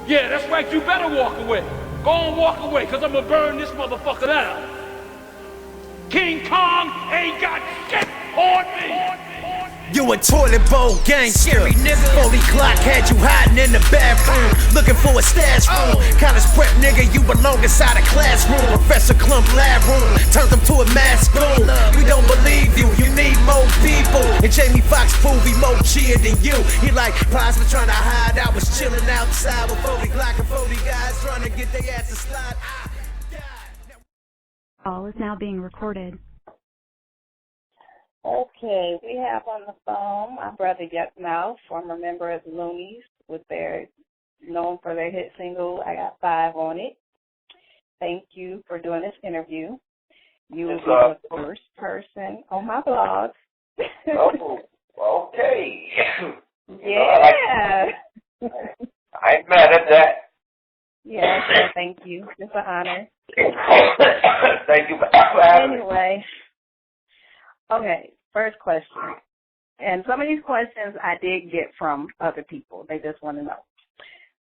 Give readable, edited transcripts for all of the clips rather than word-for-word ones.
Yeah, that's right, you better walk away. Go on, walk away, because I'm going to burn this motherfucker down. King Kong ain't got shit on me. You a toilet bowl gangster. Scary nigga. 40 Glock had you hiding in the bathroom, looking for a stash room. College prep nigga, you belong inside a classroom. Professor Clump lab room, turned them to a mass school. We don't believe you, you need more people. And Jamie Foxx proved he more cheer than you. He like, Plies was trying to hide, I was chilling outside with 40 Glock and 40 guys trying to get their asses slide. Call is now being recorded. Okay, we have on the phone my brother Yukmouth, former member of the Loonies, with known for their hit single, I Got 5 on it. Thank you for doing this interview. You will be the first person on my blog. Oh, okay. Yeah. I ain't mad at that. Yes, thank you. It's an honor. Thank you for having me. Anyway. Okay, first question. And some of these questions I did get from other people. They just want to know.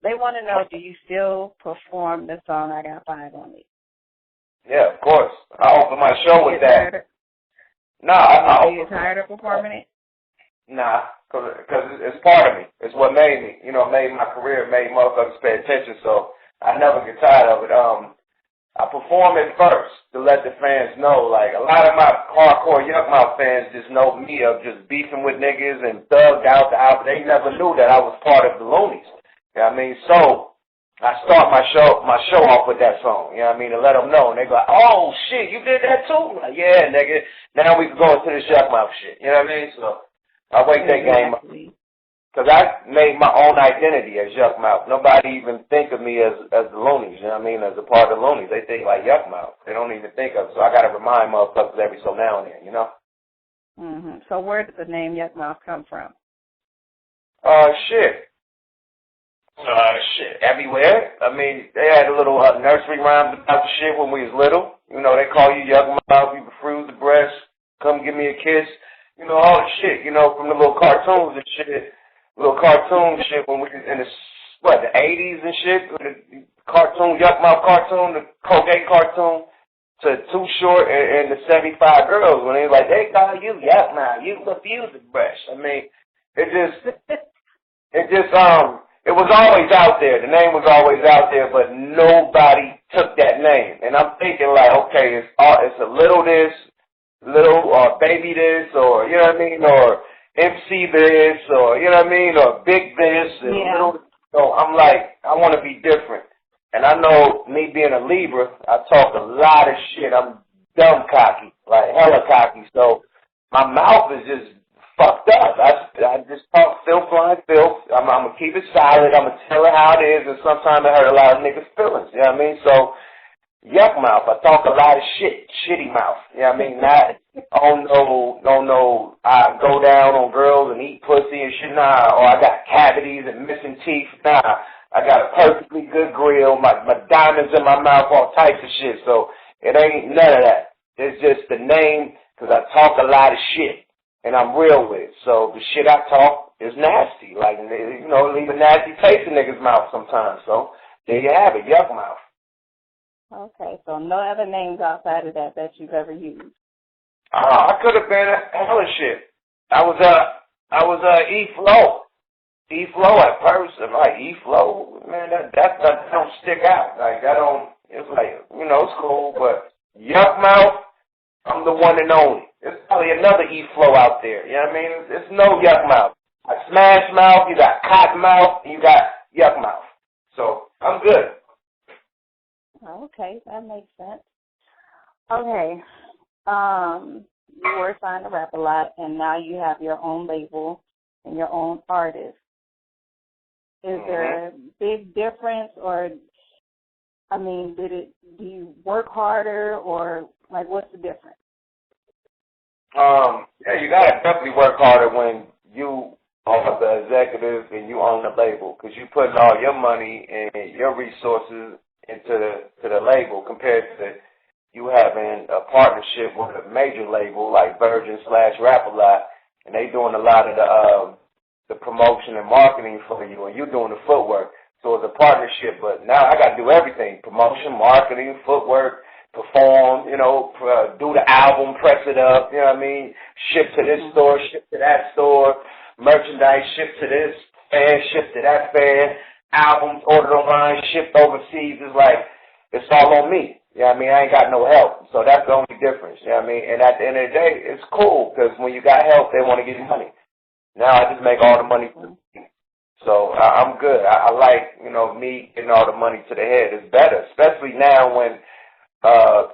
They want to know, do you still perform the song I Got 5 on it? Yeah, of course. I open my show with that. Are you tired of performing it? Nah, because it's part of me. It's what made me. You know, made my career, made motherfuckers pay attention, so I never get tired of it. I perform it first to let the fans know. Like, a lot of my hardcore Yukmouth fans just know me of just beefing with niggas and thugged out the album. They never knew that I was part of the Loonies. You know what I mean? So I start my show off with that song. You know what I mean? To let them know. And they go, oh, shit, you did that too? I'm like, yeah, nigga. Now we can go into this Yukmouth shit. You know what I mean? So I wake that game up. Because I made my own identity as Yukmouth. Nobody even think of me as the Loonies, you know what I mean, as a part of the Loonies. They think like Yukmouth. They don't even think of it. So I got to remind motherfuckers every so now and then, you know? Mm-hmm. So where did the name Yukmouth come from? Shit. Shit. Everywhere. I mean, they had a little nursery rhyme about the shit when we was little. You know, they call you Yukmouth, you befriend the breast, come give me a kiss. You know, all the shit, you know, from the little cartoons and shit. Little cartoon shit when we was in the 80s and shit, the cartoon, Yukmouth cartoon, the Colgate cartoon, to Too Short and the 75 Girls when they like, they call you Yukmouth, you refuse the brush. I mean, it was always out there. The name was always out there, but nobody took that name. And I'm thinking like, okay, it's a little this, little or baby this, or, you know what I mean, or MC this, or, you know what I mean, or big this, and little. So I'm like, I want to be different. And I know me being a Libra, I talk a lot of shit. I'm dumb cocky, like hella cocky. So my mouth is just fucked up. I just talk filth line filth. I'm going to keep it solid. I'm going to tell her how it is, and sometimes I hurt a lot of niggas' feelings, you know what I mean? So Yukmouth, I talk a lot of shit, shitty mouth. You know what I mean? Not, I go down on girls and eat pussy and shit, nah. Or I got cavities and missing teeth, nah. I got a perfectly good grill, my diamonds in my mouth, all types of shit. So it ain't none of that. It's just the name, because I talk a lot of shit, and I'm real with it. So the shit I talk is nasty. Like, you know, leave a nasty taste in niggas' mouth sometimes. So there you have it, Yukmouth. Okay, so no other names outside of that you've ever used? I could have been a hell of shit. I was E-Flow. E-Flow at first. I'm like, E-Flow, man, that don't stick out. Like, it's like, you know, it's cool, but Yukmouth, I'm the one and only. There's probably another E-Flow out there, you know what I mean? There's no Yukmouth. I Smash Mouth, you got Cottonmouth, you got Yukmouth. So, I'm good. Okay, that makes sense. Okay, you were signed to rap a lot, and now you have your own label and your own artist. Is there a big difference, or, I mean, do you work harder, or, like, what's the difference? Yeah, you gotta definitely work harder when you are the executive and you own the label, because you putting all your money and your resources into the label compared to you having a partnership with a major label like Virgin/Rap-A-Lot, and they doing a lot of the promotion and marketing for you, and you doing the footwork. So as a partnership, but now I got to do everything: promotion, marketing, footwork, perform, do the album, press it up, you know what I mean? Ship to this store, ship to that store, merchandise, ship to this fan, ship to that fan, albums ordered online, shipped overseas. It's like, it's all on me. You know what I mean? I ain't got no help. So that's the only difference. You know what I mean? And at the end of the day, it's cool because when you got help, they want to give you money. Now I just make all the money for me. So I'm good. I like, me getting all the money to the head. It's better, especially now when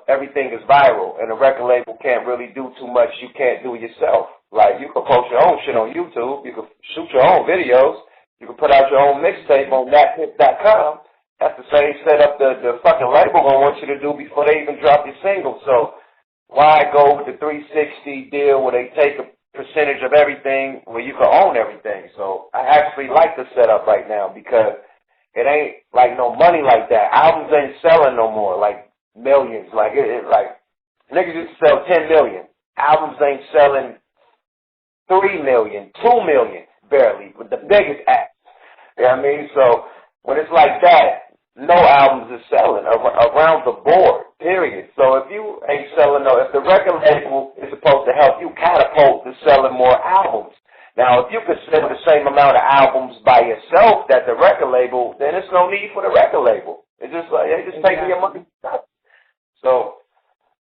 everything is viral and the record label can't really do too much you can't do yourself. Like, you can post your own shit on YouTube. You can shoot your own videos. You can put out your own mixtape on thathip.com. That's the same setup the fucking label gonna want you to do before they even drop your single. So why go with the 360 deal where they take a percentage of everything where you can own everything? So I actually like the setup right now because it ain't like no money like that. Albums ain't selling no more like millions. Like niggas used to sell 10 million. Albums ain't selling 3 million, 2 million barely with the biggest acts. You know what I mean? So when it's like that, no albums is selling around the board, period. So if you ain't selling, if the record label is supposed to help you catapult to selling more albums. Now, if you could sell the same amount of albums by yourself that the record label, then there's no need for the record label. It's just like, they just taking your money. So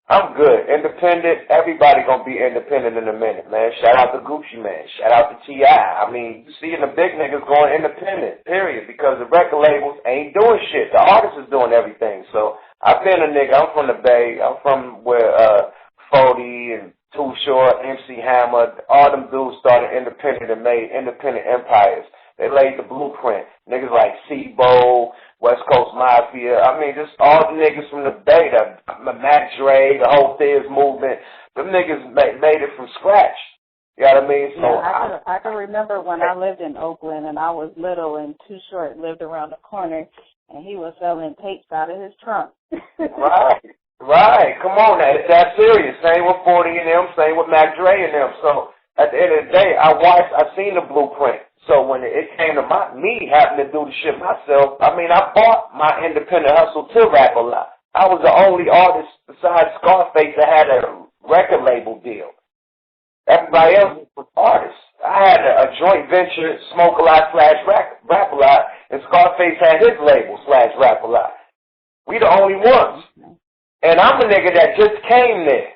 I'm good. Independent. Everybody gonna be independent in a minute, man. Shout out to Gucci Mane. Shout out to T.I. I mean, you seeing the big niggas going independent, period, because the record labels ain't doing shit. The artist is doing everything. So I've been a nigga. I'm from the Bay. I'm from where 40 and Too Short, MC Hammer, all them dudes started independent and made independent empires. They laid the blueprint. Niggas like C-Bo, West Coast Mafia. I mean, just all the niggas from the Bay, the Mac Dre, the whole Thiz movement. Them niggas made it from scratch. You know what I mean? So yeah, I can remember when I lived in Oakland and I was little and Too Short lived around the corner and he was selling tapes out of his trunk. Right. Come on, that's serious. Same with 40 and them, same with Mac Dre and them. So at the end of the day, I seen the blueprint. So when it came to me having to do the shit myself, I mean, I bought my independent hustle to rap a lot. I was the only artist besides Scarface that had a record label deal. Everybody else was artists. I had a joint venture, Smoke a Lot / Rap a Lot, and Scarface had his label / Rap a Lot. We the only ones. And I'm a nigga that just came there.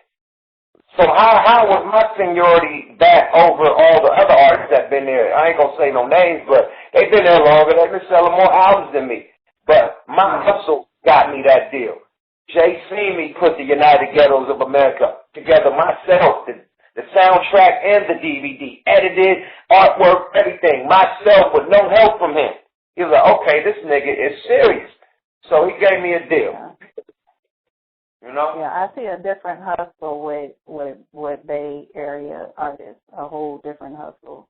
So how was my seniority back over all the other artists that been there? I ain't gonna say no names, but they've been there longer. They've been selling more albums than me. But my hustle got me that deal. Jay seen me put the United Ghettos of America together myself, the soundtrack and the DVD, edited, artwork, everything, myself with no help from him. He was like, okay, this nigga is serious. So he gave me a deal. You know? Yeah, I see a different hustle with Bay Area artists, a whole different hustle.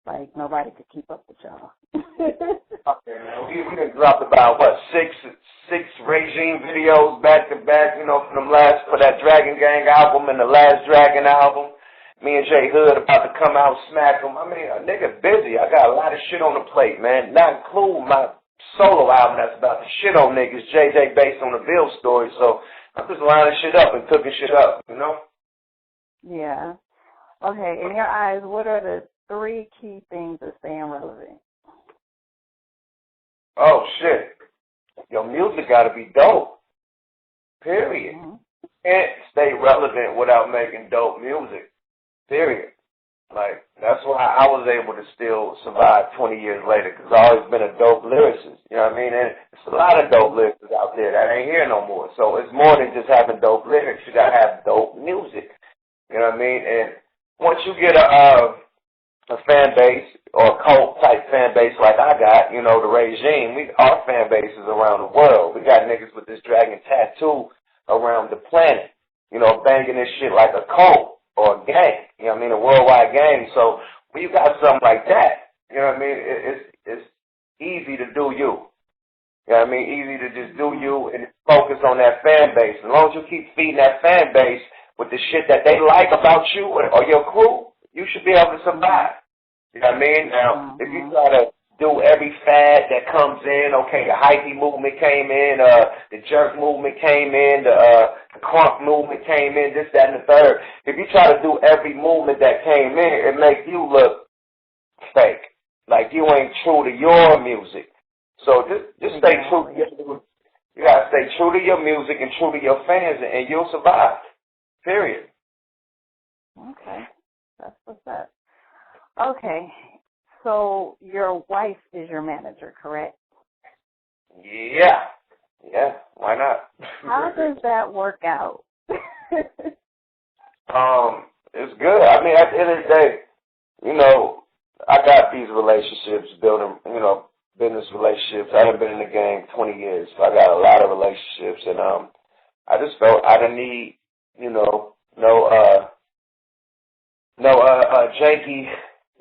Like, nobody could keep up with y'all. Okay, man. We done dropped about, six regime videos back to back, for that Dragon Gang album and the last Dragon album. Me and Jay Hood about to come out, smack them. I mean, a nigga busy. I got a lot of shit on the plate, man. Not including my solo album that's about to shit on niggas, JJ based on the Bill story. So I'm just lining shit up and cooking shit up, Yeah. Okay, in your eyes, what are the 3 key things of staying relevant? Oh, shit. Your music got to be dope. Period. Mm-hmm. Can't stay relevant without making dope music. Period. Like, that's why I was able to still survive 20 years later, because I've always been a dope lyricist. You know what I mean? And there's a lot of dope lyricists out there that ain't here no more. So it's more than just having dope lyrics. You got to have dope music. You know what I mean? And once you get a fan base or a cult-type fan base like I got, the regime, our fan base is around the world. We got niggas with this dragon tattoo around the planet, banging this shit like a cult or a gang, a worldwide gang. So when you got something like that, it's easy to do you. Easy to just do you and focus on that fan base. As long as you keep feeding that fan base with the shit that they like about you or your crew, you should be able to survive. You know what I mean? Now, if you try to do every fad that comes in. Okay, the hypey movement came in, the jerk movement came in, the crunk movement came in, this, that, and the third. If you try to do every movement that came in, it makes you look fake, like you ain't true to your music. So just stay true. You gotta stay true to your music and true to your fans, and you'll survive. Period. Okay, that's what's up. Okay. So your wife is your manager, correct? Yeah. Yeah, why not? How does that work out? It's good. I mean, at the end of the day, you know, I got these relationships, building, you know, business relationships. I haven't been in the game 20 years, so I got a lot of relationships, and I just felt I didn't need, you know, no janky,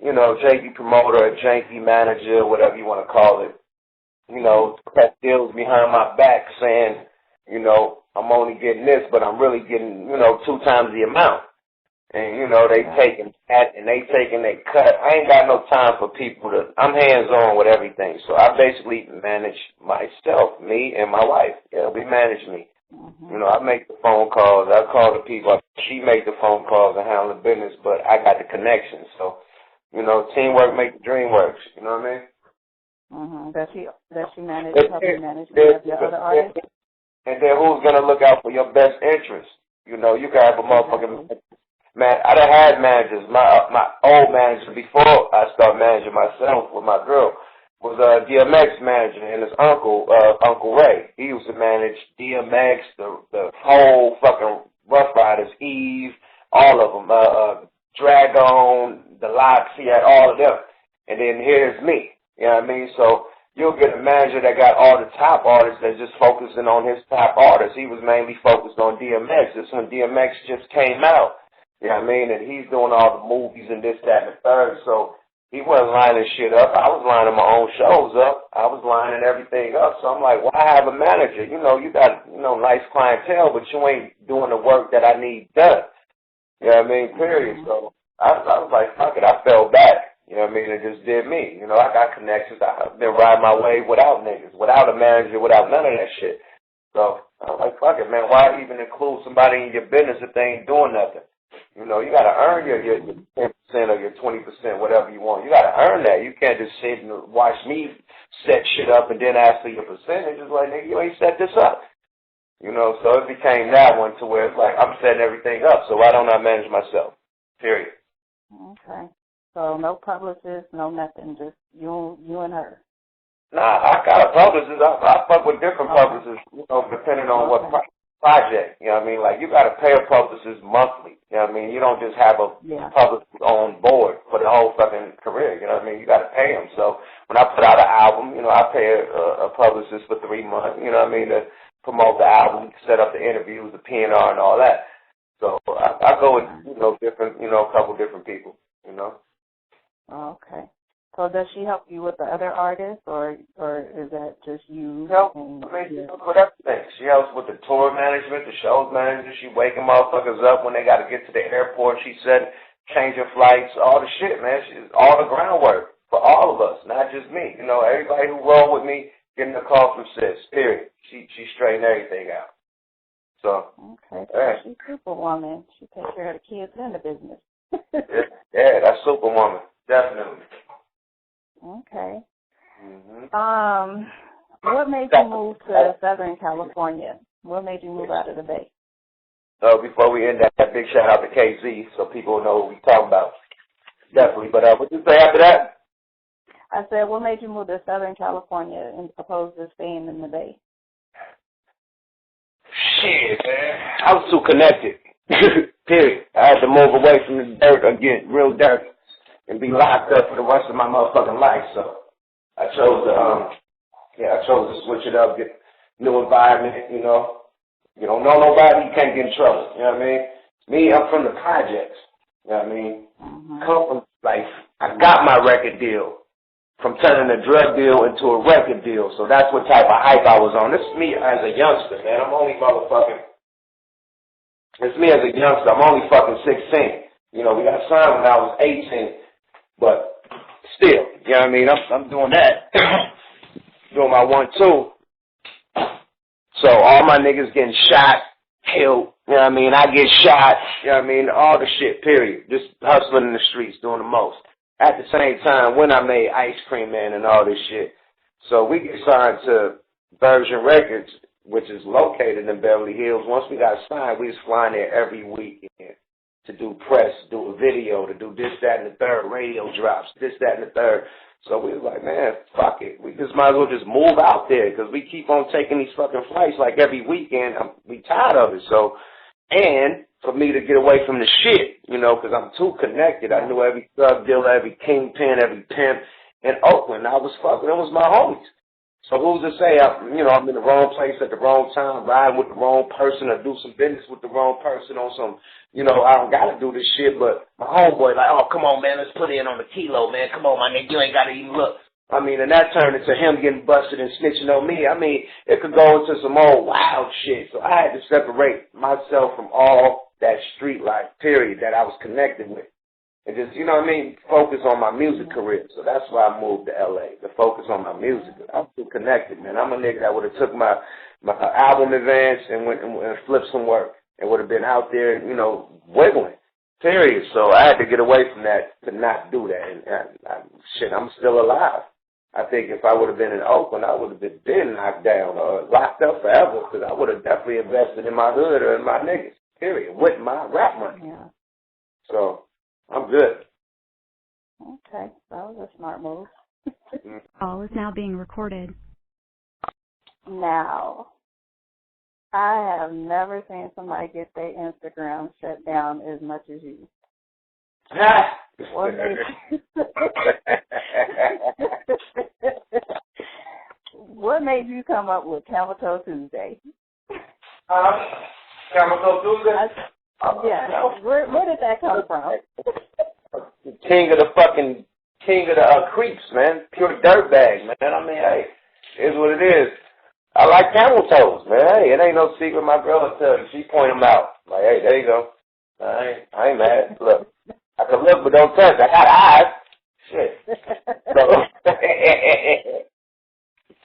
you know, janky promoter, a janky manager, whatever you want to call it, you know, press deals behind my back saying, you know, I'm only getting this, but I'm really getting, you know, 2 times the amount. And, you know, they taking that and they taking they cut. I ain't got no time for people to, I'm hands-on with everything. So I basically manage myself, me and my wife. Yeah, we manage me. You know, I make the phone calls. I call the people. She make the phone calls and handle the business, but I got the connections. So, you know, teamwork makes the dream work. You know what I mean? Does she manage, help you manage any of your other artists? And then who's going to look out for your best interest? You know, you got to have a motherfucking... Man, I done had managers. My old manager before I started managing myself with my girl was a DMX manager and his uncle, Uncle Ray. He used to manage DMX, the whole fucking Rough Riders, Eve, all of them, Dragon, the Locks. He had all of them. And then here's me. You know what I mean? So you'll get a manager that got all the top artists that's just focusing on his top artists. He was mainly focused on DMX. This when DMX just came out. You know what I mean? And he's doing all the movies and this, that, and the third. So he wasn't lining shit up. I was lining my own shows up. I was lining everything up. So I'm like, why have a manager? You know, you got, you know, nice clientele, but you ain't doing the work that I need done. You know what I mean? Period. So I was like, fuck it. I fell back. You know what I mean? It just did me. You know, I got connections. I've been riding my way without niggas, without a manager, without none of that shit. So I was like, fuck it, man. Why even include somebody in your business if they ain't doing nothing? You know, you got to earn your 10% or your 20%, whatever you want. You got to earn that. You can't just sit and watch me set shit up and then ask for your percentage. It's like, nigga, you ain't set this up. You know, so it became that one to where it's like, I'm setting everything up, so why don't I manage myself? Period. Okay. So no publicist, no nothing, just you and her. Nah, I got a publicist. I fuck with different publicists, you know, depending on what project. You know what I mean? Like, you got to pay a publicist monthly. You know what I mean? You don't just have a publicist on board for the whole fucking career. You know what I mean? You got to pay them. So when I put out an album, you know, I pay a publicist for 3 months, you know what I mean, to promote the album, set up the interviews, the P&R and all that. So I go with, you know, different, you know, a couple different people, you know. Okay. So does she help you with the other artists, or is that just you? She helps with everything. She helps with the tour management, the shows management. She waking motherfuckers up when they got to get to the airport. She said changing flights, all the shit, man. She's all the groundwork for all of us, not just me. You know, everybody who roll with me getting a call from sis. Period. She straightened everything out. So okay, so she's Superwoman. She takes care of the kids and the business. yeah, that's Superwoman, definitely. Okay. What made you move to Southern California? What made you move out of the Bay? So before we end that, big shout out to KZ so people know what we're talking about. Definitely. But what did you say after that? I said, what made you move to Southern California as opposed to staying in the Bay? Shit, man. I was too connected. Period. I had to move away from the dirt or get real dirty and be locked up for the rest of my motherfucking life. So I chose to switch it up, get new environment, you know. You don't know nobody, you can't get in trouble. You know what I mean? Me, I'm from the projects. You know what I mean? Come from, like, I got my record deal from turning a drug deal into a record deal. So that's what type of hype I was on. This is me as a youngster, man. I'm only it's me as a youngster. I'm only fucking 16. You know, we got signed when I was 18. But still, You know what I mean? I'm doing that. Doing my 1-2. So all my niggas getting shot, killed. You know what I mean? I get shot. You know what I mean? All the shit, period. Just hustling in the streets, doing the most. At the same time, when I made Ice Cream Man and all this shit. So we get signed to Version Records, which is located in Beverly Hills. Once we got signed, we was flying there every weekend to do press, do a video, to do this, that, and the third, radio drops, this, that, and the third. So we was like, man, fuck it. We just might as well just move out there because we keep on taking these fucking flights like every weekend. We tired of it. So, and for me to get away from the shit, you know, because I'm too connected. I knew every drug dealer, every kingpin, every pimp in Oakland. I was fucking, them was my homies. So who's to say, I'm in the wrong place at the wrong time, riding with the wrong person or do some business with the wrong person on some, I don't got to do this shit, but my homeboy like, oh, come on, man, let's put in on the kilo, man. Come on, my nigga, you ain't got to even look. I mean, and that turned into him getting busted and snitching on me. I mean, it could go into some old wild shit. So I had to separate myself from all that street life, period, that I was connected with. And just, focus on my music career. So that's why I moved to L.A., to focus on my music. I'm still connected, man. I'm a nigga that would have took my album advance and went and flipped some work and would have been out there, wiggling, period. So I had to get away from that to not do that. And I'm still alive. I think if I would have been in Oakland, I would have been knocked down or locked up forever because I would have definitely invested in my hood or in my niggas, period, with my rap money. Yeah. So I'm good. Okay, that was a smart move. Call is now being recorded. Now, I have never seen somebody get their Instagram shut down as much as you. What made you come up with Camel Toe Tuesday? Camel Toe Tuesday? Yeah. Where did that come from? King of the creeps, man. Pure dirtbag, man. I mean, hey, it is what it is. I like camel toes, man. Hey, it ain't no secret. My girl will tell you. She point them out. Like, hey, there you go. I ain't mad. Look, I can look, but don't touch. I got eyes. Shit.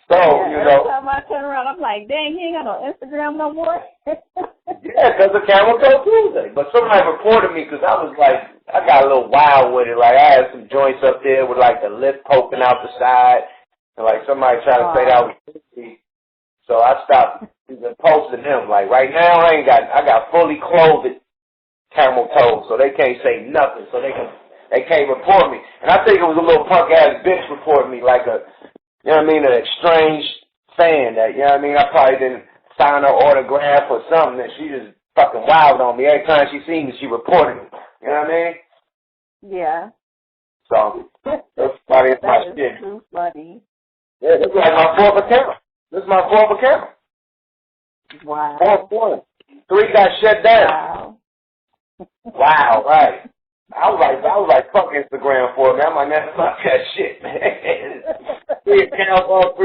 So, every time I turn around, I'm like, dang, he ain't got no Instagram no more. Yeah, because of Camel Toe Tuesday. But somebody reported me because I was like, I got a little wild with it. Like, I had some joints up there with, like, the lip poking out the side. And, like, somebody tried to say that was creepy. So I stopped even posting them. Like, right now, I got fully clothed camel toes, so they can't say nothing. So they can't report me. And I think it was a little punk-ass bitch reporting me, like an estranged fan that, I probably didn't sign her autograph or something, that she just fucking wild on me. Every time she seen me, she reported me. You know what I mean? Yeah. So, that's funny as my shit. That is too funny. Yeah, this is like my fourth account. This is my fourth account. Wow. Fourth one. 3 got shut down. Wow, right. I was like, fuck Instagram for it, man. I'm like, man, fuck that shit, man. 3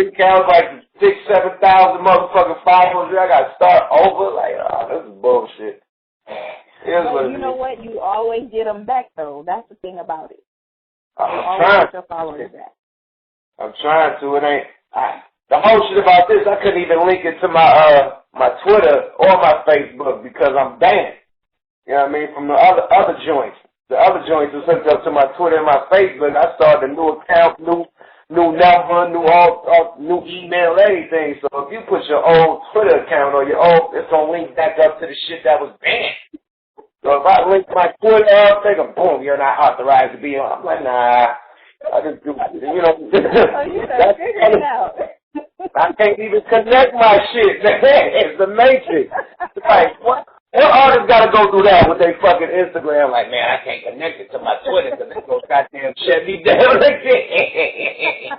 accounts, like 6,000-7,000 motherfucking followers. I got to start over. Like, this is bullshit. But you know what? You always get them back, though. That's the thing about it. You I'm always trying. get your followers back. I'm trying to. It ain't. The whole shit about this, I couldn't even link it to my Twitter or my Facebook because I'm banned. You know what I mean? From the other joints. The other joints was hooked up to my Twitter and my Facebook. I started a new account, new number, new email, everything. So if you put your old Twitter account or your old, it's gonna link back up to the shit that was banned. So if I link my Twitter up, they go, boom, you're not authorized to be on. I'm like, nah. I just do, So you gotta figure it out. I can't even connect my shit, man. It's the matrix. It's like, what artist got to go through that with their fucking Instagram? Like, man, I can't connect it to my Twitter because they go goddamn shut me down again.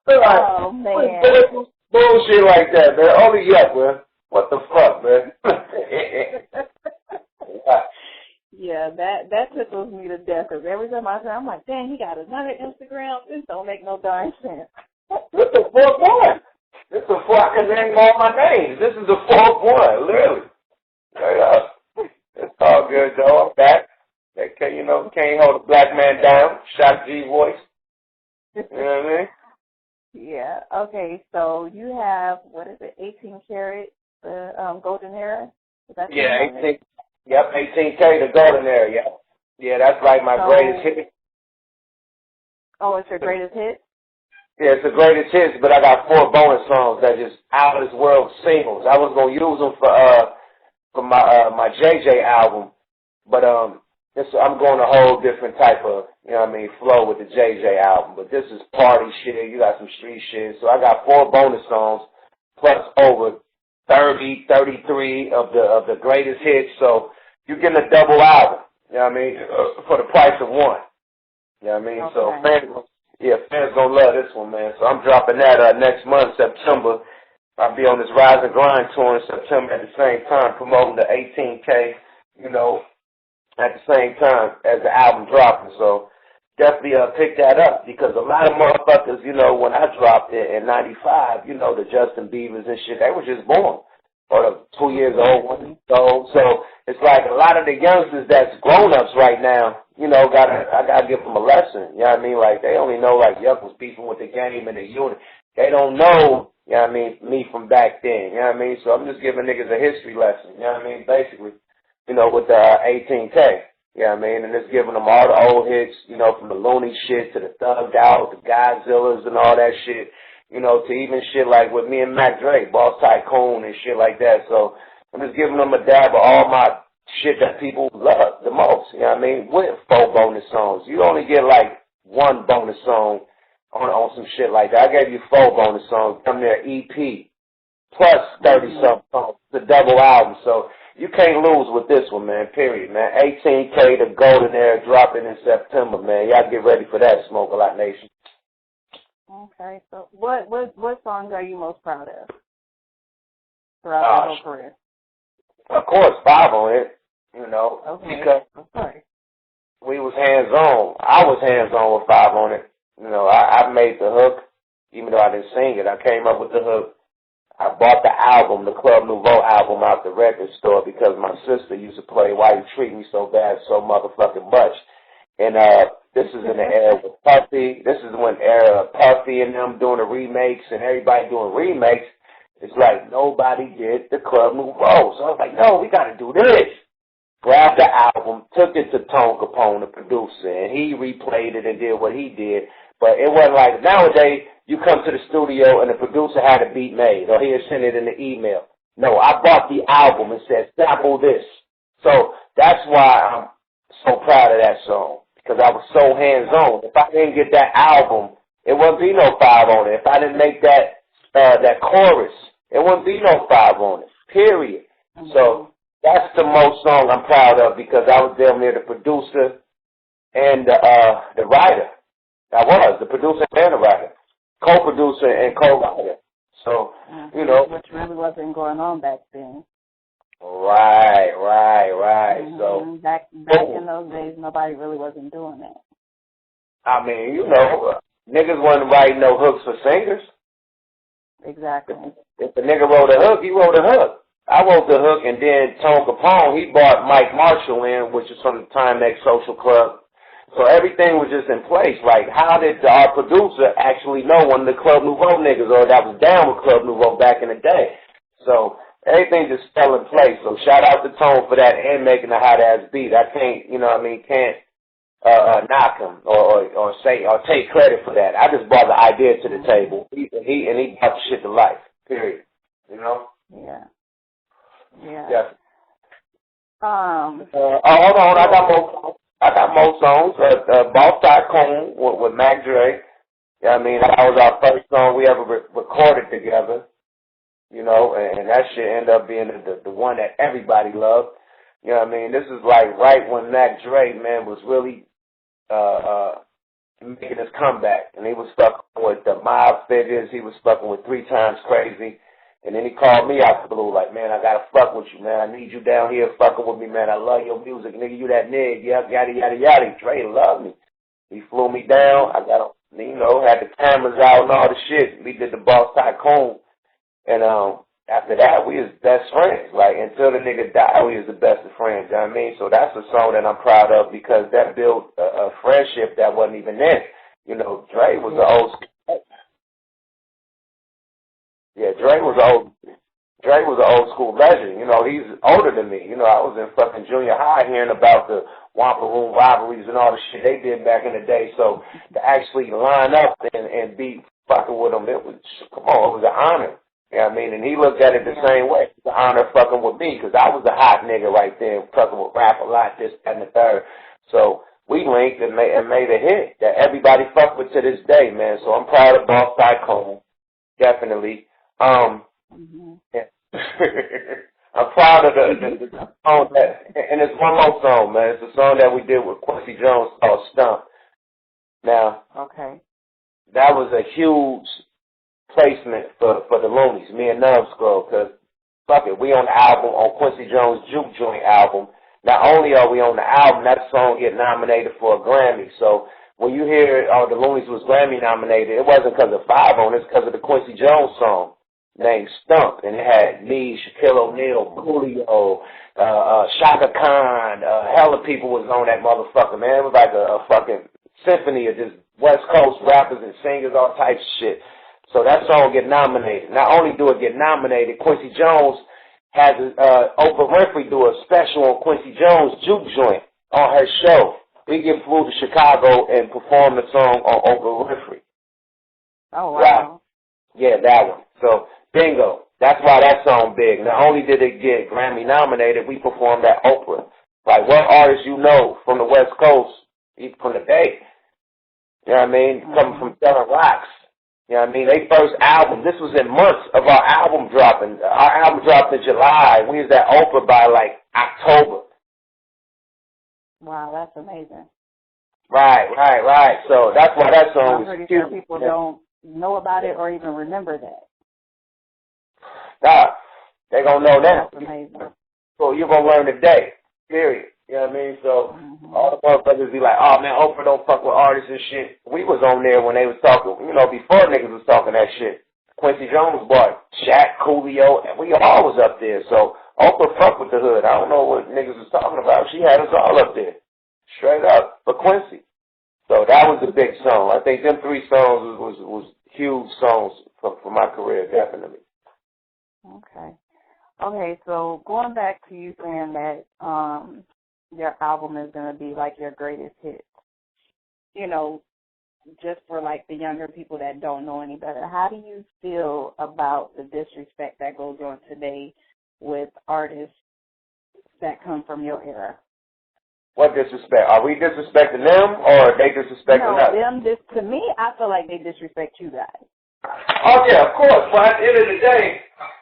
Oh, man. Bullshit like that, man. Only yet, man. What the fuck, man? Yeah, that tickles me to death because every time I say, I'm like, dang, he got another Instagram. This don't make no darn sense. This is the fourth one. This is the fourth. I can name all my names. This is the fourth one, literally. It's all good, though. I'm back. They can, you know, can't hold a black man down. Shock G voice. You know what I mean? Yeah. Okay. So you have, what is it, 18 karat, the golden era? Is that Yeah, 18. Yep, 18K, the golden era. Yep. Yeah, that's like my greatest hit. Oh, it's your greatest hit? Yeah, it's the greatest hits, but I got 4 bonus songs that just out of this world singles. I was gonna use them for my JJ album, but I'm going a whole different type of, you know what I mean, flow with the JJ album. But this is party shit. You got some street shit. So I got 4 bonus songs plus over 30, 33 of the greatest hits. So you're getting a double album. You know what I mean? For the price of one. You know what I mean? Okay. So fans gonna love this one, man. So I'm dropping that next month, September. I'll be on this Rise and Grind tour in September at the same time, promoting the 18K, you know, at the same time as the album dropping. So definitely pick that up, because a lot of motherfuckers, you know, when I dropped it in 95, you know, the Justin Biebers and shit, they were just born. Or the 2 years old, 1 year old. So it's like a lot of the youngsters that's grown-ups right now, you know, I gotta give them a lesson. You know what I mean? Like, they only know, like, Yuck was beefing with the game and the unit. They don't know, you know what I mean, me from back then. You know what I mean? So I'm just giving niggas a history lesson. You know what I mean? Basically, you know, with the 18K. You know what I mean? And just giving them all the old hits, you know, from the Looney shit to the Thugged Out, the Godzillas and all that shit. You know, to even shit like with me and Mac Dre, Boss Tycoon and shit like that. So I'm just giving them a dab of all my shit that people love the most. You know what I mean? With 4 bonus songs. You only get like 1 bonus song on some shit like that. I gave you 4 bonus songs from their EP plus 30-something songs. It's a double album. So you can't lose with this one, man, period, man. 18K, the golden era, dropping in September, man. Y'all get ready for that, Smoke A Lot Nation. Okay, so what songs are you most proud of throughout your whole career? Of course, 5 on it, you know, Okay. because Okay. we was hands-on. I was hands-on with 5 on it. You know, I made the hook, even though I didn't sing it. I came up with the hook. I bought the album, the Club Nouveau album, out the record store because my sister used to play Why You Treat Me So Bad So Motherfucking Much. And this is in the era with Puffy. This is when era of Puffy and them doing the remakes and everybody doing remakes. It's like nobody did the Club Nouveau. So I was like, no, we got to do this. Grabbed the album, took it to Tone Capone, the producer, and he replayed it and did what he did. But it wasn't like nowadays you come to the studio and the producer had a beat made or he'll send it in the email. No, I bought the album and said, sample this. So that's why I'm so proud of that song. Because I was so hands-on. If I didn't get that album, it wouldn't be no 5 on it. If I didn't make that chorus, it wouldn't be no 5 on it, period. Mm-hmm. So that's the most song I'm proud of because I was damn near the producer and the writer. I was the producer and the writer, co-producer and co-writer. So, you know. Which really wasn't going on back then. Right. Mm-hmm. So back in those days, nobody really wasn't doing that. I mean, you know, niggas wasn't writing no hooks for singers. Exactly. If the nigga wrote a hook, he wrote a hook. I wrote the hook, and then Tone Capone, he brought Mike Marshall in, which is from the Timex Social Club. So everything was just in place. Like, how did our producer actually know one of the Club Nouveau niggas or that was down with Club Nouveau back in the day? So everything just fell in place. So shout out to Tone for that and making a hot ass beat. I can't, you know what I mean, can't knock him or say or take credit for that. I just brought the idea to the table. He brought the shit to life. Period. You know? Yeah. Hold on, I got more songs. Boss Tycoon with Mac Dre. You know what I mean? That was our first song we ever recorded together. You know, and that shit ended up being the one that everybody loved. You know what I mean? This is like right when Mac Dre, man, was really making his comeback. And he was stuck with the Mob Figures. He was stuck with 3 Times Crazy. And then he called me out the blue like, man, I got to fuck with you, man. I need you down here fucking with me, man. I love your music. Nigga, you that nigga. Yada, yada, yada. Dre loved me. He flew me down. I got, you know, had the cameras out and all the shit. We did the Boss Tycoon. And after that, we was best friends. Like, until the nigga died, we was the best of friends, you know what I mean? So that's a song that I'm proud of because that built a friendship that wasn't even there. You know, Dre was an old school. Yeah, Dre was an old school legend. You know, he's older than me. You know, I was in fucking junior high hearing about the Wampa Room rivalries and all the shit they did back in the day. So to actually line up and be fucking with him, it was an honor. You know what I mean? And he looked at it the same way. It's an honor fucking with me because I was a hot nigga right there, fucking with rap a lot, this, that, and the third. So we linked and made a hit that everybody fuck with to this day, man. So I'm proud of Boss Tycoon, definitely. Yeah. I'm proud of the song that, and it's one more song, man. It's a song that we did with Quincy Jones called Stump. Now, that was a huge placement for the Loonies, me and Numbskull, because fuck it, we on the album, on Quincy Jones' Juke Joint album. Not only are we on the album, that song get nominated for a Grammy. So when you hear the Loonies was Grammy nominated, it wasn't because of Five on, it's because of the Quincy Jones song named Stump, and it had me, Shaquille O'Neal, Coolio, Shaka Khan, hella people was on that motherfucker, man. It was like a fucking symphony of just West Coast rappers and singers, all types of shit. So that song get nominated. Not only do it get nominated, Quincy Jones has Oprah Winfrey do a special on Quincy Jones' Juke Joint on her show. We get flew to Chicago and performed the song on Oprah Winfrey. Oh, wow. Yeah, that one. So, bingo. That's why that song big. Not only did it get Grammy nominated, we performed at Oprah. Like, what artists you know from the West Coast, even from the Bay? You know what I mean? Coming from Southern Rocks. You know what I mean? They first album, this was in months of our album dropping. Our album dropped in July. We was at Oprah by, like, October. Wow, that's amazing. Right. So that's why that song was pretty huge. sure people don't know about it or even remember that. Nah, they gonna know now. That's amazing. So you're gonna learn today, period. You know what I mean? So all the motherfuckers be like, oh man, Oprah don't fuck with artists and shit. We was on there when they was talking, you know, before niggas was talking that shit. Quincy Jones bought Shaq, Coolio, and we all was up there. So Oprah fuck with the hood. I don't know what niggas was talking about. She had us all up there. Straight up for Quincy. So that was a big song. I think them three songs was huge songs for my career, definitely. Okay, so going back to you saying that your album is going to be like your greatest hits, you know, just for like the younger people that don't know any better, how do you feel about the disrespect that goes on today with artists that come from your era? What disrespect? Are we disrespecting them or are they disrespecting us? No, to me, I feel like they disrespect you guys. Oh yeah, of course. But at the end of the day,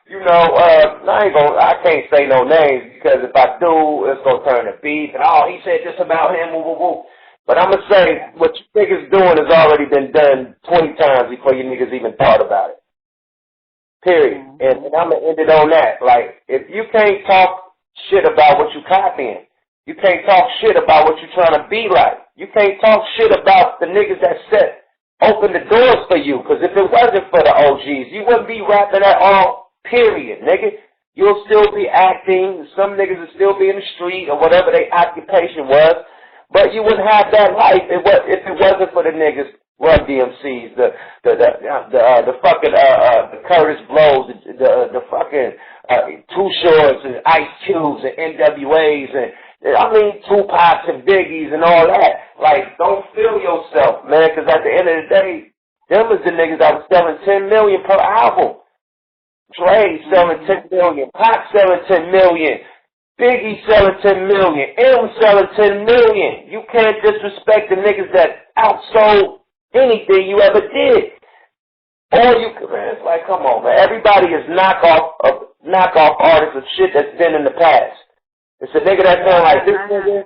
you know, I can't say no names because if I do, it's gonna turn to beef and he said this about him, woo woo woo. But I'm gonna say what you niggas doing has already been done 20 times before you niggas even thought about it. Period. And I'm gonna end it on that. Like, if you can't talk shit about what you copying, you can't talk shit about what you're trying to be like. You can't talk shit about the niggas that open the doors for you. Because if it wasn't for the OGs, you wouldn't be rapping at all, period, nigga. You'll still be acting. Some niggas will still be in the street or whatever their occupation was. But you wouldn't have that life if it wasn't for the niggas, Run DMCs, the fucking the Curtis Blows, the fucking Too Shorts and Ice Cubes and NWAs and Tupacs and Biggies and all that. Like, don't feel yourself, man, because at the end of the day, them is the niggas that was selling $10 million per album. Dre selling $10 million, Pac selling $10 million, Biggie selling $10 million, M selling $10 million. You can't disrespect the niggas that outsold anything you ever did. Or man, it's like, come on, man. Everybody is knockoff artists of shit that's been in the past. It's a nigga that sound like this nigga.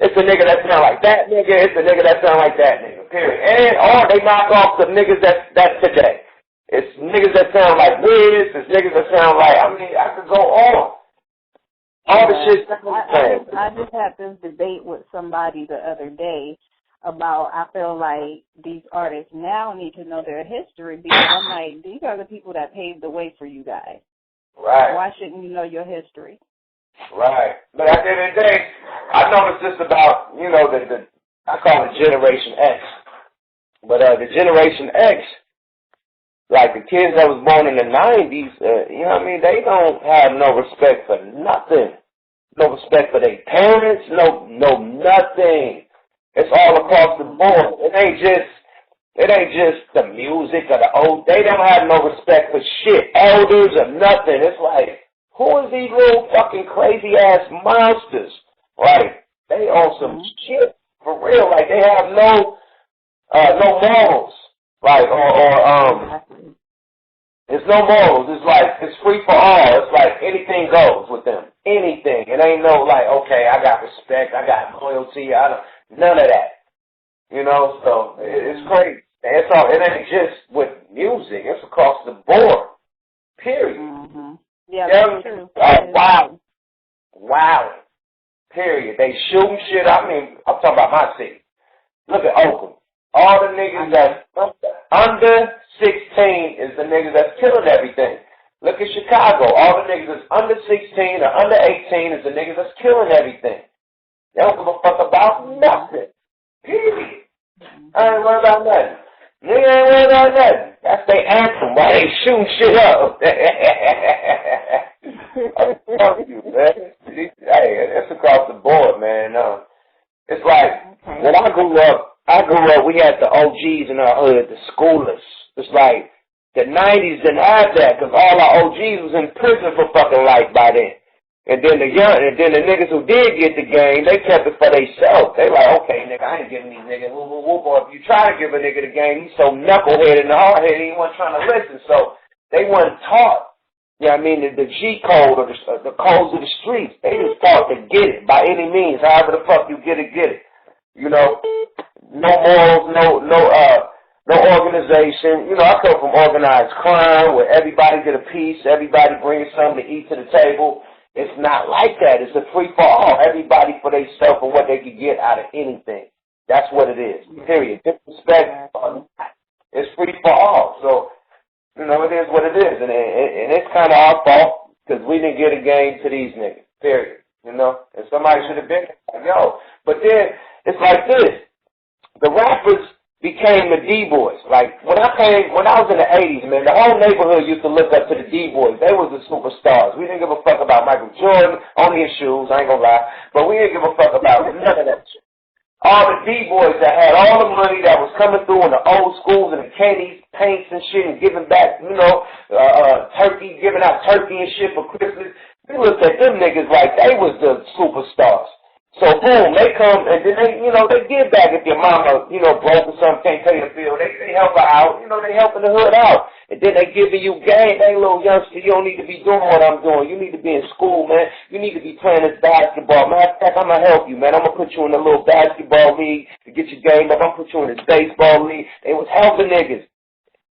It's a nigga that sound like that nigga. It's a nigga that sound like that nigga. Period. Or they knock off the niggas that's today. It's niggas that sound like Wiz. It's niggas that sound like, I could go on. All the shit. I just had this debate with somebody the other day about, I feel like these artists now need to know their history because I'm like, these are the people that paved the way for you guys. Right. Why shouldn't you know your history? Right. But at the end of the day, I noticed this about, you know, I call it Generation X. But the Generation X, like the kids that was born in the 90s, you know what I mean, they don't have no respect for nothing. No respect for their parents, no nothing. It's all across the board. It ain't just the music or the old. They don't have no respect for shit, elders or nothing. It's like, who is these little fucking crazy ass monsters? Like, they on some shit for real. Like, they have no morals. Like, it's no morals. It's like, it's free for all. It's like anything goes with them. Anything. It ain't no like, okay, I got respect, I got loyalty, none of that. You know, so it's crazy. It ain't just with music. It's across the board. Period. Mm-hmm. Yeah, that's true. Wow. Period. They shooting shit. I mean, I'm talking about my city. Look at Oakland. All the niggas that's under 16 is the niggas that's killing everything. Look at Chicago. All the niggas that's under 16 or under 18 is the niggas that's killing everything. They don't give a fuck about nothing. Period. I ain't worried about nothing. Nigga ain't worried about nothing. That's their anthem. Why they shooting shit up? I'm telling you, man. Hey, that's across the board, man. It's like, when I grew up, we had the OGs in our hood, the schoolers. It's like, the 90s didn't have that, because all our OGs was in prison for fucking life by then. And then the niggas who did get the game, they kept it for themselves. They like, okay, nigga, I ain't giving these niggas whoop, whoop, whoop. Or if you try to give a nigga the game, he's so knuckleheaded and hard-headed, he wasn't trying to listen. So they weren't taught, you know what I mean, the G code or the codes of the streets. They just taught to get it by any means, however the fuck you get it, get it. You know, no morals, no organization. You know, I come from organized crime where everybody get a piece, everybody brings something to eat to the table. It's not like that. It's a free-for-all. Everybody for themselves and what they can get out of anything. That's what it is, period. Disrespect, it's free-for-all. So, you know, it is what it is. And it's kind of our fault because we didn't get a game to these niggas, period. You know? And somebody should have been like, yo. But then, it's like this. The rappers became the D-boys. Like, when I was in the 80s, man, the whole neighborhood used to look up to the D-boys. They was the superstars. We didn't give a fuck about Michael Jordan, only his shoes, I ain't gonna lie. But we didn't give a fuck about none of that shit. All the D-boys that had all the money that was coming through in the old schools and the candies, paints and shit and giving back, you know, turkey, giving out turkey and shit for Christmas. We looked at them niggas like they was the superstars. So boom, they come and then they, you know, they give back if your mama, you know, broke or something, can't pay the bill. They help her out, you know, they helping the hood out. And then they giving you game. Hey, little youngster, you don't need to be doing what I'm doing. You need to be in school, man. You need to be playing this basketball. Matter of fact, I'm gonna help you, man. I'm gonna put you in a little basketball league to get your game up. I'm gonna put you in this baseball league. They was helping niggas.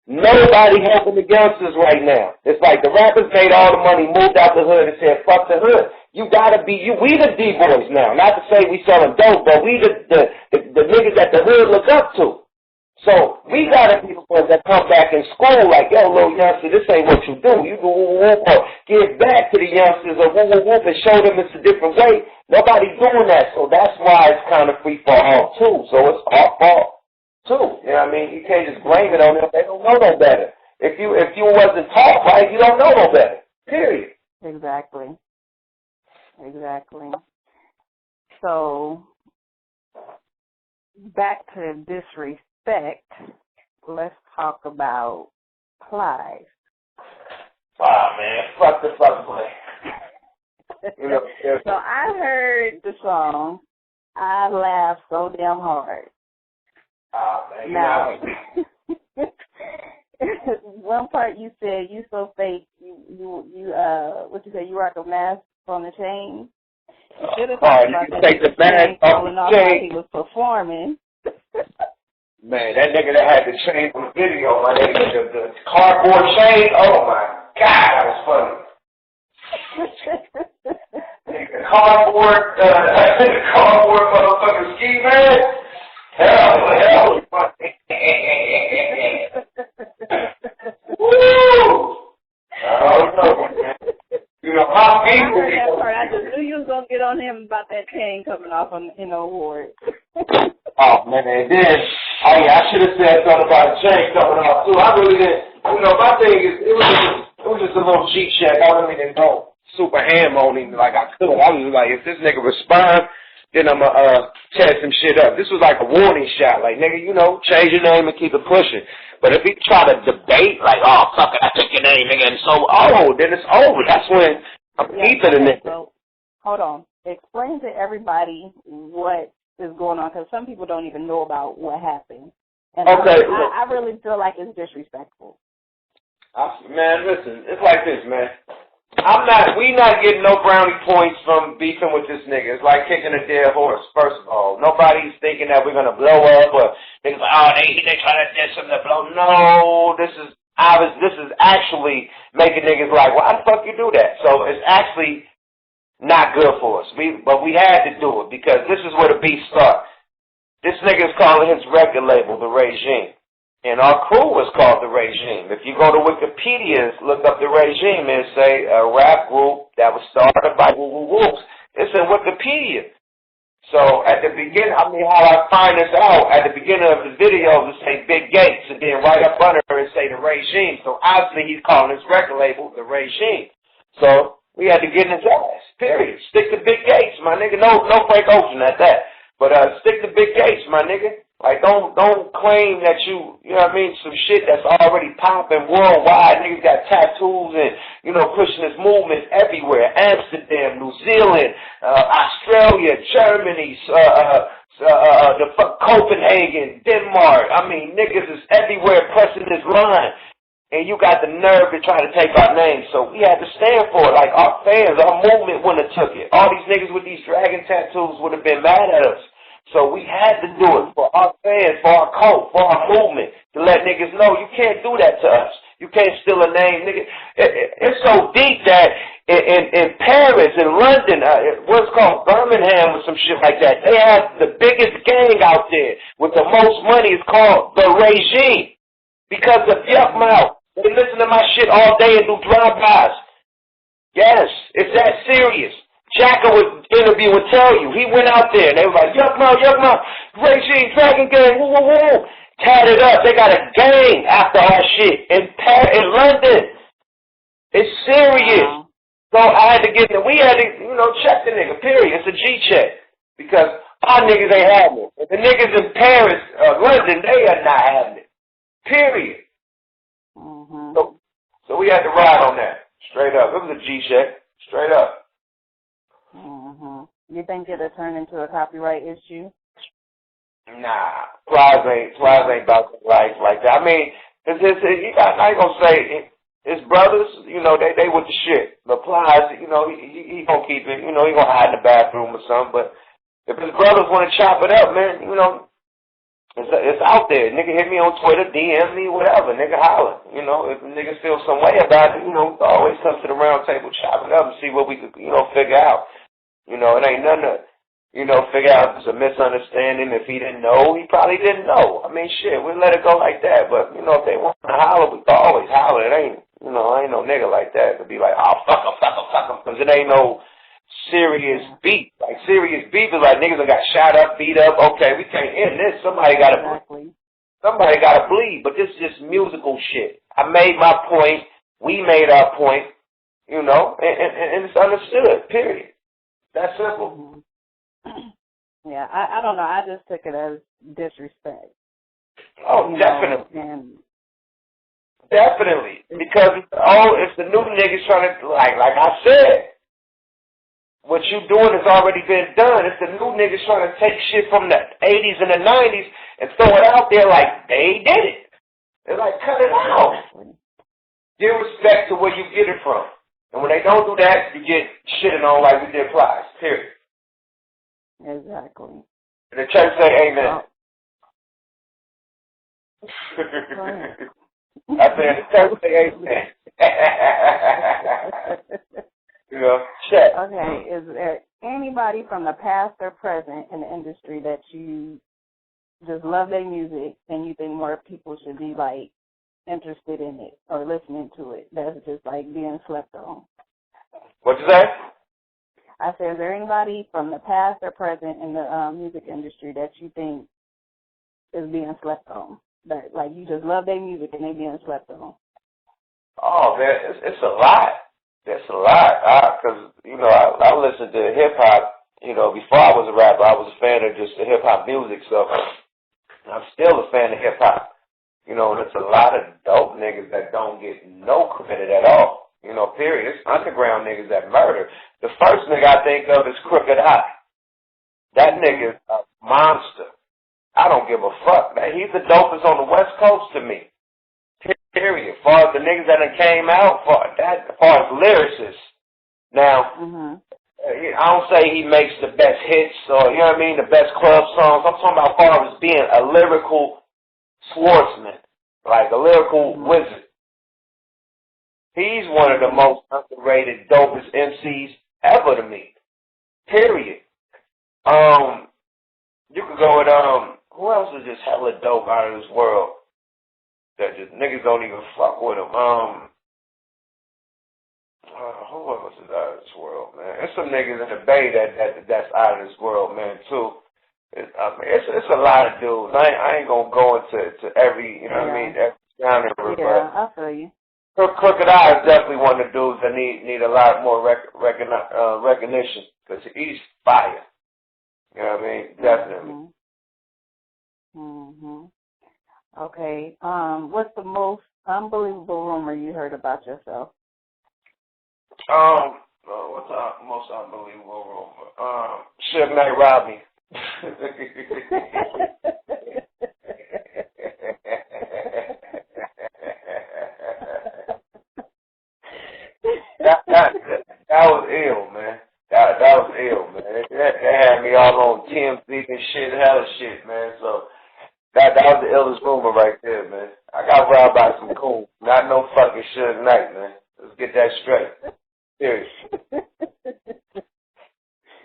Nobody helping the youngsters right now. It's like the rappers made all the money, moved out the hood and said, fuck the hood. You gotta be, we the D-boys now. Not to say we selling dope, but we the niggas that the hood look up to. So we gotta be the ones that come back in school like, yo, little youngster, this ain't what you do. You do whoop or give back to the youngsters or whoop and show them it's a different way. Nobody's doing that. So that's why it's kind of free for all too. So it's our fault too. You know what I mean? You can't just blame it on them. They don't know no better. If you wasn't taught right, you don't know no better. Period. Exactly. So, back to disrespect, let's talk about Plies. Wow, man. Fuck the fuck boy. You know, so I heard the song. I laughed so damn hard. Oh, man. Now, one part you said you so fake. You what you say? You rock a mask on the chain. You should have talked about that. Take the mask off the chain. He was performing. Man, that nigga that had the chain on the video, my nigga, the cardboard chain. Oh my God, that was funny. The cardboard motherfucking ski man. Hell was funny. Woo! I don't know, man. heard that part. I just knew you was gonna get on him about that chain coming off in the award. Oh man, and then I should have said something about a chain coming off too. I really didn't. My thing is it was just a little cheat check. I really didn't go super ham on him like I could. I was like, if this nigga respond, then I'ma tear some shit up. This was like a warning shot, like nigga, change your name and keep it pushing. But if he try to debate, like, oh fuck it, I took your name again, then it's over. That's when I'm deep in the nigga. So, hold on. Explain to everybody what is going on, because some people don't even know about what happened. And okay. I really feel like it's disrespectful. Man, listen, it's like this, man. We not getting no brownie points from beefing with this nigga. It's like kicking a dead horse, first of all. Nobody's thinking that we're going to blow up or niggas like, oh, they try to diss him to blow. No, this is actually making niggas like, why the fuck you do that? So it's actually not good for us. But we had to do it because this is where the beef starts. This nigga's calling his record label The Regime. And our crew was called The Regime. If you go to Wikipedia, look up The Regime, and say a rap group that was started by woo-woo-woos. It's in Wikipedia. So at the beginning, how I find this out, at the beginning of the video, it say Big Gates, and then right up under it say The Regime. So obviously he's calling his record label The Regime. So we had to get in his ass, period. Stick to Big Gates, my nigga. No Frank Ocean at that. But stick to Big Gates, my nigga. Like, don't claim that you know what I mean, some shit that's already popping worldwide. Niggas got tattoos and, pushing this movement everywhere. Amsterdam, New Zealand, Australia, Germany, Copenhagen, Denmark. I mean, niggas is everywhere pressing this line. And you got the nerve to try to take our name. So we had to stand for it. Like, our fans, our movement wouldn't have took it. All these niggas with these dragon tattoos would have been mad at us. So we had to do it for our fans, for our cult, for our movement, to let niggas know you can't do that to us. You can't steal a name, nigga. It's so deep that in Paris, in London, what's called Birmingham or some shit like that, they have the biggest gang out there with the most money. It's called The Regime. Because of Yukmouth. They listen to my shit all day and do drive-bys. Yes, it's that serious. Jacker would interview and tell you. He went out there and they were like, Yukmouth, Regime, Dragon Gang, woo. Tatted up. They got a gang after our shit in London. It's serious. Wow. So I had to we had to, check the nigga, period. It's a G check. Because our niggas ain't having it. And the niggas in Paris, London, they are not having it. Period. Mm-hmm. So we had to ride on that. Straight up. It was a G check. Straight up. Mm-hmm. You think it'll turn into a copyright issue? Nah. Plies ain't about life like that. I mean, I ain't gonna say his brothers, they with the shit. But Plies, he gonna keep it, he gonna hide in the bathroom or something. But if his brothers wanna chop it up, man, it's out there. Nigga hit me on Twitter, DM me, whatever. Nigga holler. If niggas feel some way about it, always come to the round table, chop it up and see what we could, figure out. It ain't nothing to, figure out if it's a misunderstanding. If he didn't know, he probably didn't know. I mean, shit, we let it go like that. But, if they want to holler, we can always holler. It ain't, I ain't no nigga like that to be like, oh, fuck him. Because it ain't no serious beef. Like, serious beef is like niggas that got shot up, beat up. Okay, we can't end this. Somebody got to bleed. But this is just musical shit. I made my point. We made our point. And it's understood, period. That's simple. Yeah, I don't know. I just took it as disrespect. Oh, definitely. Definitely. Because it's the new niggas trying to, like I said, what you doing has already been done. It's the new niggas trying to take shit from the 80s and the 90s and throw it out there like they did it. They're like, cut it out. Give respect to where you get it from. And when they don't do that, you get shitted on like we did Plies. Period. Exactly. And the church say amen. I said the church say amen. Check. Okay, is there anybody from the past or present in the industry that you just love their music and you think more people should be like interested in it or listening to it that's just like being slept on? What you say? I said, is there anybody from the past or present in the music industry that you think is being slept on? That, like, you just love their music and they being slept on? Oh, man, it's a lot. It's a lot. Because, I listened to hip-hop, before I was a rapper. I was a fan of just the hip-hop music, so I'm still a fan of hip-hop. There's a lot of dope niggas that don't get no credit at all. Period. It's underground niggas that murder. The first nigga I think of is Crooked Eye. That nigga is a monster. I don't give a fuck. He's the dopest on the West Coast to me. Period. As far as the niggas that came out, as far as lyricists. Now, I don't say he makes the best hits or, the best club songs. I'm talking about as far as being a lyrical swordsman, like a lyrical wizard. He's one of the most underrated, dopest MCs ever to me. Period. You could go with, who else is just hella dope out of this world? That just niggas don't even fuck with him. Who else is out of this world, man? There's some niggas in the Bay that's out of this world, man, too. It's a lot of dudes. I ain't gonna go into every, every genre. Yeah, I feel you. Crooked Eye is definitely one of the dudes that need a lot more recognition because he's fire. You know what I mean? Definitely. Okay. What's the most unbelievable rumor you heard about yourself? What's the most unbelievable rumor? Suge Knight robbed me. That was ill, man. That was ill, man. They had me all on TMZ and shit, hella shit, man. So that was the illest rumor right there, man. I got robbed by some coon, not no fucking Suge Knight, man. Let's get that straight. Serious.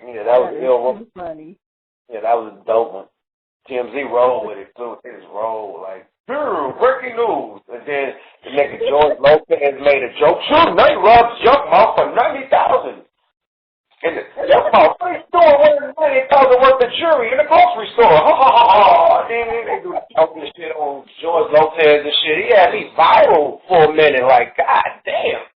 Yeah, that was ill rumor. Funny. Yeah, that was a dope one. TMZ rolled with it too. They just rolled like, breaking news. And then the nigga George Lopez made a joke. Suge Knight robbed Yukmouth for $90,000. And Yukmouth, what are you doing with $90,000 worth of jewelry in the grocery store? Ha ha ha ha. Then they do talking shit on George Lopez and shit. He had me viral for a minute. Like, god damn.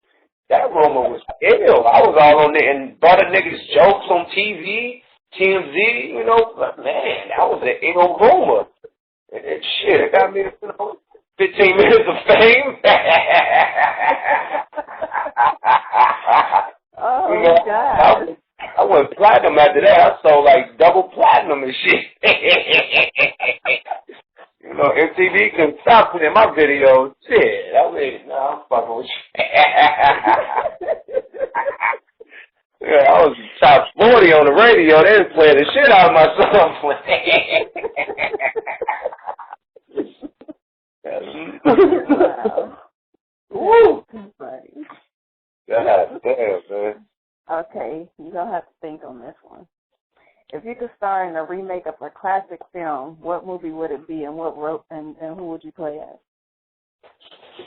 That rumor was ill. I was all on there and butter niggas jokes on TV, TMZ, but man, that was an ill rumor. And shit, it got me, 15 minutes of fame. Oh, God. I went platinum after that. I sold like double platinum and shit. MTV couldn't stop putting my videos. Shit, I'm fucking with you. Yeah, I was top 40 on the radio. They was playing the shit out of my song. Woo! God damn, man. Okay, you're going to have to think on this one. If you could star in a remake of a classic film, what movie would it be and who would you play as?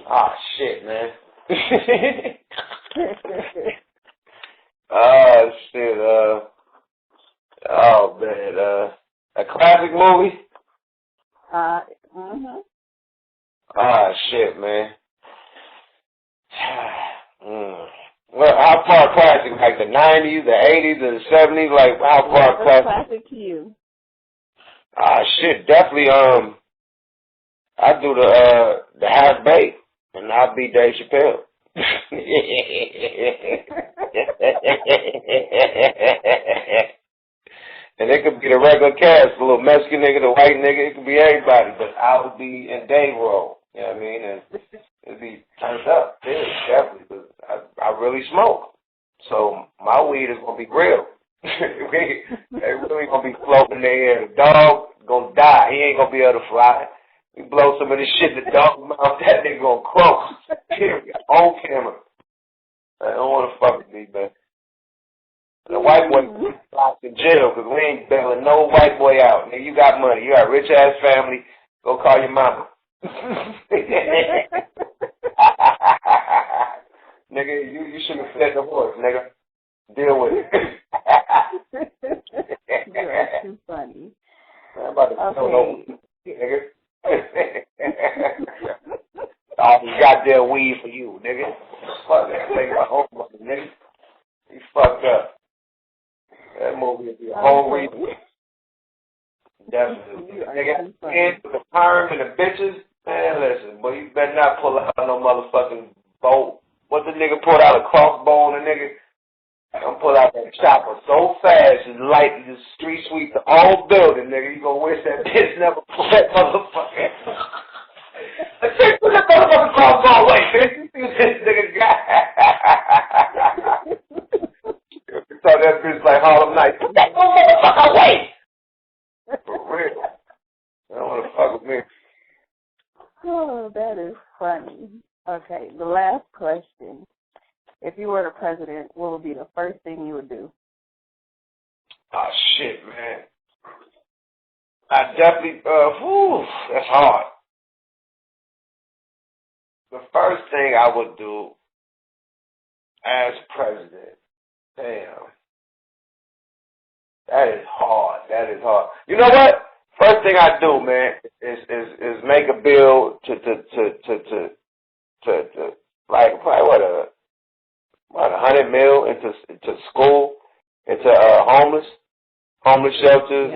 Oh, shit, man. Oh, shit. Oh, man. A classic movie? Oh, shit, man. Well, how far classic? Like the 90s, the 80s, or the 70s? Like, how far classic? Classic to you? Ah, shit, definitely, I'd do the half baked, and I'd be Dave Chappelle. And it could be the regular cast, the little Mexican nigga, the white nigga, it could be everybody, but I would be in Dave role, you know what I mean? And it'd be turned up, too, definitely, because I really smoke. So my weed is going to be real. They really going to be floating in the air. The dog going to die. He ain't going to be able to fly. You blow some of this shit in the dog mouth, that nigga going to croak. Period. On camera. I don't want to fuck with me, man. And the white boy locked in jail because we ain't bailing no white boy out. Nigga, you got money. You got a rich-ass family. Go call your mama. Nigga, you should have fed the horse, nigga. Deal with it. You are too funny. I'm about to throw nigga. All this goddamn weed for you, nigga. Fuck that. Take my home, nigga. You fucked up. That movie would be a whole reason. Definitely. Nigga, and the perm and the bitches, man, listen, boy, you better not pull out no motherfucking bolt. What the nigga pulled out a crossbow on the nigga? Don't pull out that chopper so fast and light the street sweep the whole building, nigga. You gonna wish that bitch never pulled that motherfucker. I said, put that motherfucking crossbow away, bitch. You see what this nigga got? You saw that bitch like Harlem Nights. Put that motherfucker away. For real. I don't want to fuck with me. Oh, that is funny. Okay, the last question. If you were the president, what would be the first thing you would do? Oh, shit, man. I definitely, that's hard. The first thing I would do as president, damn, that is hard. That is hard. You know what? First thing I do, man, is make a bill to like probably what, 100 mil into school, into homeless shelters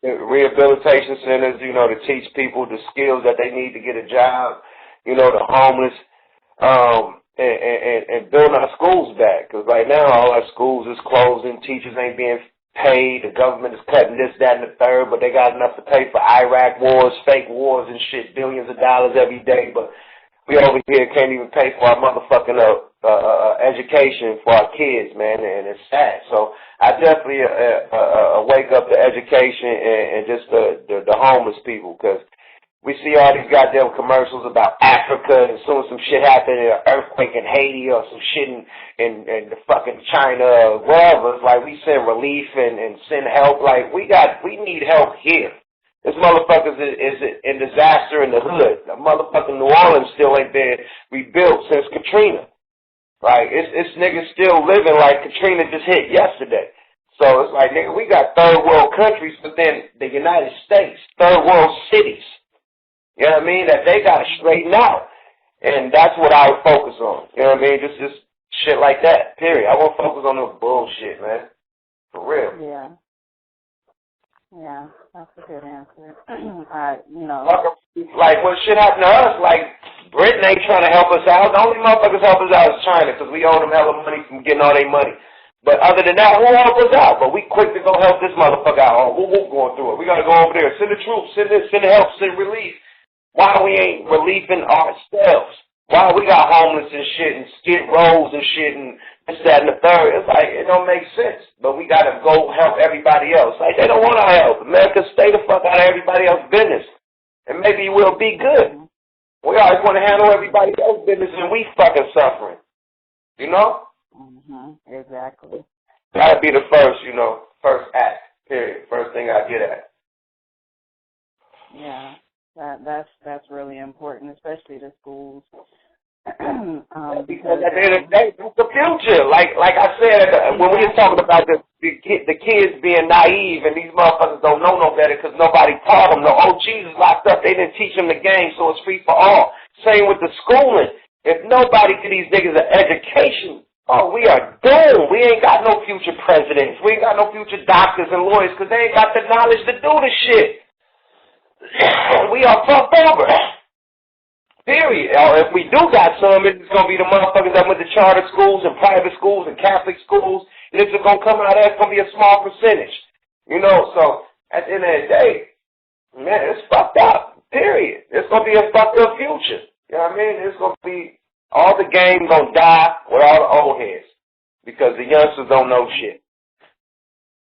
and rehabilitation centers, you know, to teach people the skills that they need to get a job, you know, the homeless, and building our schools back. Because right now all our schools is closing, teachers ain't being paid, the government is cutting this, that, and the third, but they got enough to pay for Iraq wars, fake wars and shit, billions of dollars every day, but we over here can't even pay for our motherfucking education for our kids, man, and it's sad. So I definitely wake up the education and just the homeless people, because we see all these goddamn commercials about Africa, and as soon as some shit happens, an earthquake in Haiti or some shit in the fucking China or wherever, it's like we send relief and send help. Like we need help here. This motherfucker is in disaster in the hood. The motherfucking New Orleans still ain't been rebuilt since Katrina. Like, it's niggas still living like Katrina just hit yesterday. So it's like, nigga, we got third world countries within the United States, third world cities. You know what I mean? That they gotta straighten out. And that's what I would focus on. You know what I mean? Just shit like that, period. I won't focus on no bullshit, man. For real. Yeah. Yeah, that's a good answer. Like when shit happened to us, like Britain ain't trying to help us out. The only motherfuckers help us out is China, because we owe them hella money from getting all their money. But other than that, who help us out? But we quick to go help this motherfucker out. We're going through it. We gotta go over there. Send the troops, send the help, send relief. Why we ain't relieving ourselves? Why we got homeless and shit and skid rows and shit and this, that, and the third? It's like, it don't make sense. But we got to go help everybody else. Like, they don't want our help. America, stay the fuck out of everybody else's business. And maybe we'll be good. We always want to handle everybody else's business and we fucking suffering. You know? Mm-hmm. Exactly. That'd be the first, first act, period. First thing I get at. Yeah. That's really important, especially the schools. Because at the end of the day, it's the future. Like I said, when we were talking about the kids being naive and these motherfuckers don't know no better because nobody taught them. The OGs is locked up. They didn't teach them the game, so it's free for all. Same with the schooling. If nobody give these niggas an education, we are doomed. We ain't got no future presidents. We ain't got no future doctors and lawyers because they ain't got the knowledge to do the shit. We are fucked over. Period. If we do got some, it's going to be the motherfuckers that went to charter schools and private schools and Catholic schools. And it's going to come out of there. It's going to be a small percentage. So at the end of the day, man, it's fucked up. Period. It's going to be a fucked up future. You know what I mean? It's going to be, all the game going to die with all the old heads because the youngsters don't know shit.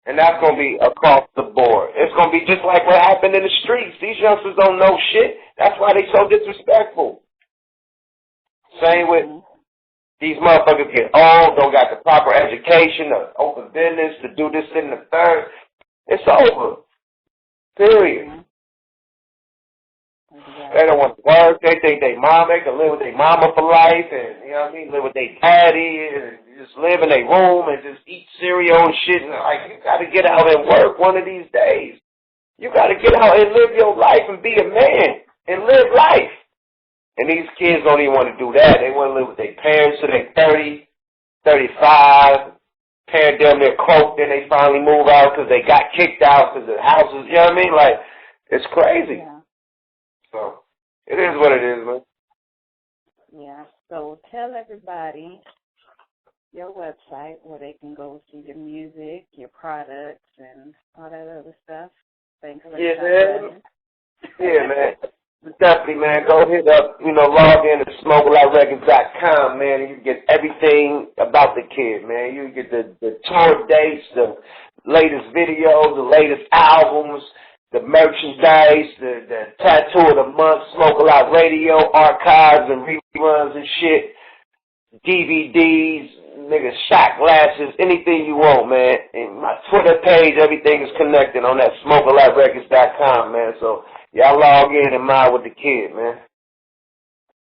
And that's going to be across the board. It's going to be just like what happened in the streets. These youngsters don't know shit. That's why they so disrespectful. Same with these motherfuckers get old, don't got the proper education, to open business, to do this and the third. It's over. Period. They don't want to work. They think they can live with their mama for life and, live with their daddy and, just live in a room and just eat cereal and shit. And like, you got to get out and work one of these days. You got to get out and live your life and be a man and live life. And these kids don't even want to do that. They want to live with their parents till they're 30, 35. Parent them their croak, then they finally move out because they got kicked out because the houses, you know what I mean? Like, it's crazy. Yeah. So, it is what it is, man. Yeah. So tell everybody your website where they can go see your music, your products, and all that other stuff. Thanks for Yeah, man. Definitely, man. Go hit up, log in to SmokeALotRecords.com, man, and you get everything about the kid, man. You get the tour dates, the latest videos, the latest albums, the merchandise, the tattoo of the month, Smoke A Lot Radio, archives and reruns and shit, DVDs, nigga, shot glasses, anything you want, man. And my Twitter page, everything is connected on that SmokeALotRecords.com, man. So y'all log in and mind with the kid, man.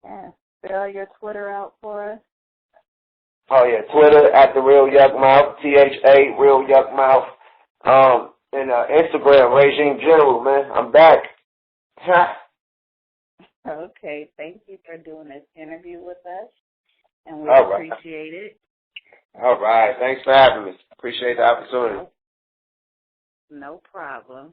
Yeah. Spell your Twitter out for us. Oh, yeah, Twitter, at the Real Yukmouth, THA, Real Yukmouth. And Instagram, Regime General, man. I'm back. Okay. Thank you for doing this interview with us, and we All right. appreciate it. All right. Thanks for having me. Appreciate the opportunity. No problem.